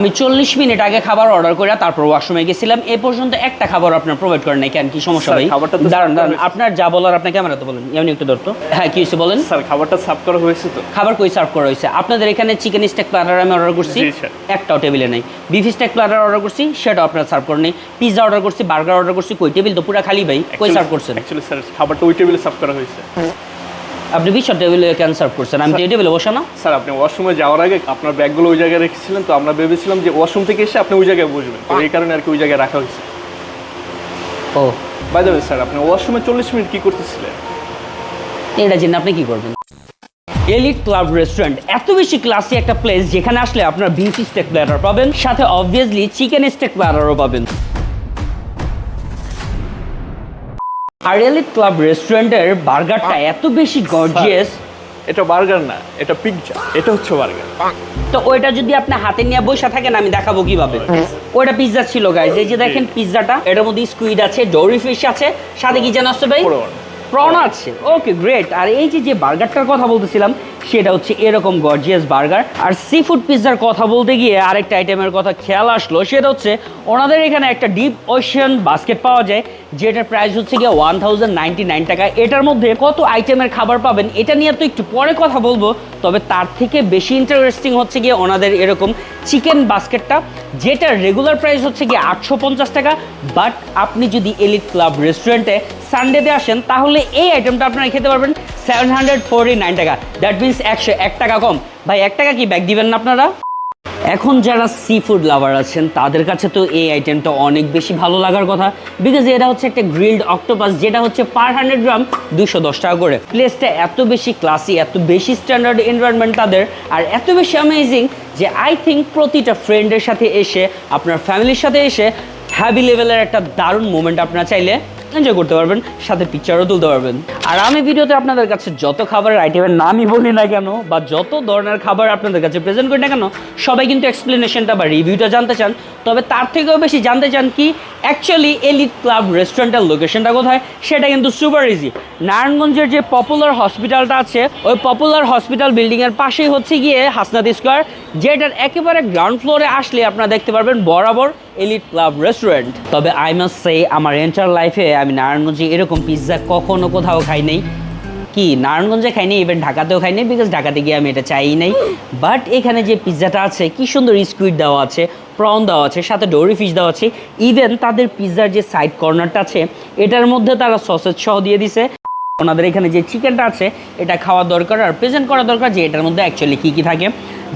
আমি 40 মিনিট আগে খাবার অর্ডার করে তারপর ওয়াশরুমে গেছিলাম, এ পর্যন্ত একটা খাবার আপনার প্রোভাইড করেন নাই কেন? কি সমস্যা ভাই? দাঁড়ান দাঁড়ান, আপনার যা বলার আপনি ক্যামেরাতে বলেন। এমনি একটু ধরতো। হ্যাঁ কি হয়েছে বলেন। স্যার খাবারটা সার্ভ করা হয়েছে তো? খাবার কই সার্ভ করা হয়েছে? আপনাদের এখানে চিকেন স্টেক প্ল্যাটার আমি অর্ডার করছি, একটাও টেবিলে নেই। বিফ স্টেক প্ল্যাটার অর্ডার করছি, সেটাও আপনারা সার্ভ করেন নাই। পিৎজা অর্ডার করছি, বার্গার অর্ডার করছি, কই টেবিল তো পুরো খালি ভাই, কই সার্ভ করছেন? অ্যাকচুয়ালি স্যার খাবারটা ওই টেবিলে সার্ভ করা হয়েছে। আপনি বিশ্ব টেবিলে কেন সার্ভ করছেন? আমি তো এই টেবিলে বসা না। স্যার আপনি ওয়াশরুমে যাওয়ার আগে আপনার ব্যাগগুলো ওই জায়গায় রেখেছিলেন, তো আমরা ভেবেছিলাম যে ওয়াশরুম থেকে এসে আপনি ওই জায়গায় বসবেন, তো এই কারণে আর কি ওই জায়গায় রাখা হয়েছে। ও বাই দ্য ওয়ে স্যার, আপনি ওয়াশরুমে 40 মিনিট কি করতেছিলেন? এটা জেনে আপনি কি করবেন? এলিট ক্লাব রেস্টুরেন্ট এত বেশি ক্লাসি একটা প্লেস, যেখানে আসলে আপনার বিফ স্টেক প্ল্যাটার পাবেন, সাথে অবভিয়াসলি চিকেন স্টেক প্ল্যাটারও পাবেন। আর এলিট ক্লাব রেস্টুরেন্টের বার্গারটা এত বেশি গর্জিয়াস। এটা বার্গার না, এটা পিৎজা। এটা হচ্ছে বার্গার। তো ওইটা যদি আপনি হাতে নিয়ে বসে থাকেন আমি দেখাবো কিভাবে। ওইটা পিৎজা ছিল গাইজ, এই যে দেখেন পিৎজাটা, এটার মধ্যে স্কুইড আছে, ডোরি ফিশ আছে, সাথে কি জানো আছে ভাই? প্রন আছে। Okay great. আর এই যে বার্গারটার কথা বলতেছিলাম সেটা হচ্ছে এরকম গর্জিয়াস বার্গার। আর সি ফুড পিৎজার কথা বলতে গিয়ে আরেকটা আইটেমের কথা খেয়াল আসলো, সেটা হচ্ছে ওনাদের এখানে একটা ডিপ ওশান বাস্কেট পাওয়া যায়, যেটার প্রাইস হচ্ছে গিয়ে 1099 টাকা। এটার মধ্যে কত আইটেমের খাবার পাবেন এটা নিয়ে তো একটু পরে কথা বলবো, তবে তার থেকে বেশি ইন্টারেস্টিং হচ্ছে গিয়ে ওনাদের এরকম চিকেন বাস্কেটটা, যেটা রেগুলার প্রাইস হচ্ছে গিয়ে 850 টাকা। বাট আপনি যদি এলিট ক্লাব রেস্টুরেন্টে সানডেতে আসেন তাহলে এই আইটেমটা আপনারা খেতে পারবেন 749 টাকা। দ্যাট মিনস 101 টাকা কম। ভাই 1 টাকা কি ব্যাক দিবেন না আপনারা? এখন যারা সি ফুড লাভার আছেন তাদের কাছে তো এই আইটেমটা অনেক বেশি ভালো লাগার কথা, বিকজ এটা হচ্ছে একটা গ্রিলড অক্টোপাস, যেটা হচ্ছে পার 100 গ্রাম 210 টাকা করে। প্লেসটা এত বেশি ক্লাসি, এত বেশি স্ট্যান্ডার্ড এনভায়রনমেন্ট তাদের, আর এত বেশি অ্যামেজিং যে আই থিঙ্ক প্রতিটা ফ্রেন্ডের সাথে এসে, আপনার ফ্যামিলির সাথে এসে হ্যাভি লেভেলের একটা দারুণ মোমেন্ট আপনারা চাইলে এনজয় করতে পারবেন, সাথে পিকচারও তুলতে পারবেন। আর আমি ভিডিওতে আপনাদের কাছে যত খাবারের আইটেমের নামই বলি না কেন, বা যত ধরনের খাবার আপনাদের কাছে প্রেজেন্ট করি না কেন, সবাই কিন্তু এক্সপ্লেনেশনটা বা রিভিউটা জানতে চান। তবে তার থেকেও বেশি জানতে চান কি অ্যাকচুয়ালি এলিট ক্লাব রেস্টুরেন্টের লোকেশনটা কোথায়। সেটা কিন্তু সুপার ইজি। নারায়ণগঞ্জের যে পপুলার হসপিটালটা আছে, ওই পপুলার হসপিটাল বিল্ডিংয়ের পাশেই হচ্ছে গিয়ে হাসনাত স্কোয়ার, যেটার একেবারে গ্রাউন্ড ফ্লোরে আসলে আপনারা দেখতে পারবেন বরাবর এলিট ক্লাব রেস্টুরেন্ট। তবে আই মাস্ট সে আমার এন্টার লাইফে আমি নারায়ণগঞ্জে এরকম পিৎজা কখনো কোথাও খাই নাই। কি নারায়ণগঞ্জে খাইনি, ইভেন ঢাকাতেও খাইনি, বিকজ ঢাকাতে গিয়ে আমি এটা চাই নাই। বাট এখানে যে পিৎজাটা আছে কি সুন্দর স্কুইড দেওয়া আছে, প্রন দেওয়া আছে, সাথে ডোরি ফিশ দেওয়া আছে। ইভেন তাদের পিৎজার যে সাইড কর্নারটা আছে এটার মধ্যে তারা সসেজ সহ দিয়ে দিছে। ওনাদের এখানে যে চিকেনটা আছে এটা খাওয়া দরকার আর প্রেজেন্ট করা দরকার যে এটার মধ্যে অ্যাকচুয়ালি কী কী থাকে।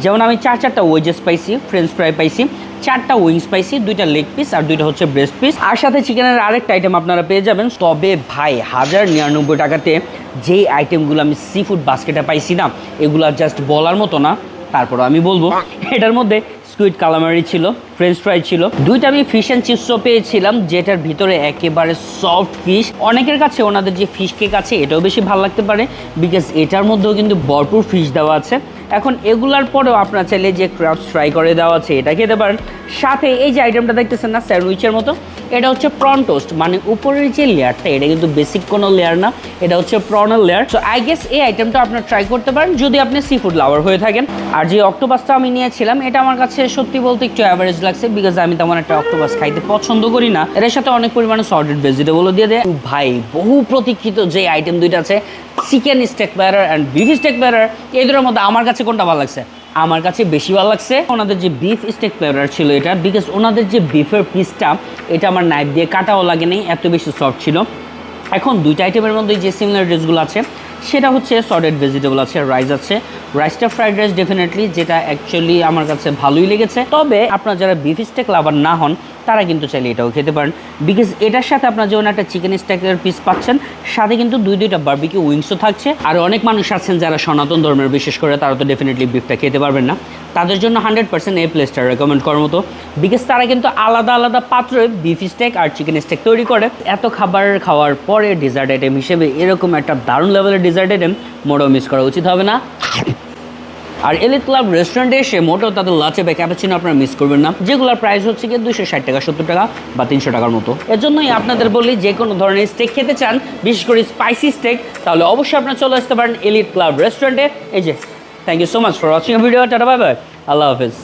যেমন আমি চারটা ওয়েজেস পাইছি, ফ্রেঞ্চ ফ্রাই পাইছি, 4টা উইংস পাইছি, 2টা লেগ পিস আর 2টা হচ্ছে ব্রেস্ট পিস, আর সাথে চিকেনের আরেকটা আইটেম আপনারা পেয়ে যাবেন। তবে ভাই 1099 টাকাতে যেই আইটেমগুলো আমি সি ফুড বাস্কেটে পাইছি না, এগুলো জাস্ট বলার মতো না। তারপর আমি বলবো এটার মধ্যে স্কুইড কালামারি ছিল, ফ্রেঞ্চ ফ্রাই ছিল, 2টা আমি ফিশ অ্যান্ড চিপসও পেয়েছিলাম, যেটার ভিতরে একেবারে সফট ফিশ। অনেকের কাছে ওনাদের যে ফিশ কেক আছে এটাও বেশি ভালো লাগতে পারে, বিকজ এটার মধ্যেও কিন্তু ভরপুর ফিশ দেওয়া আছে। এখন এগুলার পরেও আপনারা চাইলে যে ক্রাবস ফ্রাই করে দেওয়া আছে এটা খেতে পারেন। সাথে এই যে আইটেমটা দেখতেছেন না স্যান্ডউইচের মতো, এটা হচ্ছে প্রন টোস্ট, মানে উপরের যে লেয়ারটা এটা কিন্তু বেসিক কোনো লেয়ার না, এটা হচ্ছে প্রনের লেয়ার। সো আই গেস এই আইটেমটা আপনারা ট্রাই করতে পারেন যদি আপনি সি ফুড লাভার হয়ে থাকেন। আর যে অক্টোপাসটা আমি নিয়েছিলাম এটা আমার কাছে সত্যি বলতে একটু অ্যাভারেজ লাগছে, বিকজ আমি তেমন একটা অক্টোপাস খাইতে পছন্দ করি না। এর সাথে অনেক পরিমাণে সল্টেড ভেজিটেবলও দিয়ে দেয়। ভাই বহু প্রতীক্ষিত যে আইটেম দুইটা আছে, chicken stake platter and beef stake platter, এই দুটোর মধ্যে আমার কাছে কোনটা ভালো লাগছে? আমার কাছে বেশি ভালো লাগছে ওনাদের যে বিফ স্টেক প্ল্যাটার ছিল এটা, বিকজ ওনাদের যে বিফের পিসটা এটা আমার নাইফ দিয়ে কাটাও লাগে নেই, এত বেশি সফট ছিল। এখন 2টা আইটেমের মধ্যে যে সিমিলার ডিশগুলো আছে সেটা হচ্ছে সল্টেড ভেজিটেবল আছে, রাইস আছে। রাইসটা ফ্রাইড রাইস ডেফিনেটলি, যেটা অ্যাকচুয়ালি আমার কাছে ভালোই লেগেছে। তবে আপনারা যারা বিফ স্টেক লাভার না হন তারা কিন্তু চাইলে এটাও খেতে পারেন, বিকজ এটার সাথে আপনার যেমন একটা চিকেন স্টেকের পিস পাচ্ছেন, সাথে কিন্তু 2টা বারবিকিউ উইংসও থাকছে। আর অনেক মানুষ আছেন যারা সনাতন ধর্মের বিশেষ করে, তারা তো ডেফিনেটলি বিফটা খেতে পারবেন না, তাদের জন্য 100% এই প্লেসটা রেকমেন্ড করার মতো, বিকজ তারা কিন্তু আলাদা আলাদা পাত্রে বিফ স্টেক আর চিকেন স্টেক তৈরি করে। এত খাবার খাওয়ার পরে ডেজার্ট আইটেম হিসেবে এরকম একটা দারুণ লেভেলের ডেজার্ট আইটেম মোটেও মিস করা উচিত হবে না। আর এলিট ক্লাব রেস্টুরেন্টে এসে মোটেও তাদের লাচে বা ক্যাপাচিনো আপনারা মিস করবেন না, যেগুলোর প্রাইস হচ্ছে গিয়ে 260 টাকা, 70 টাকা বা 300 টাকার মতো। এর জন্যই আপনাদের বলি যে কোনো ধরনের স্টেক খেতে চান, বিশেষ করে স্পাইসি স্টেক, তাহলে অবশ্যই আপনারা চলে আসতে পারেন এলিট ক্লাব রেস্টুরেন্টে। এই যে thank you so much for watching video. Tata bye bye, আল্লাহ হাফেজ।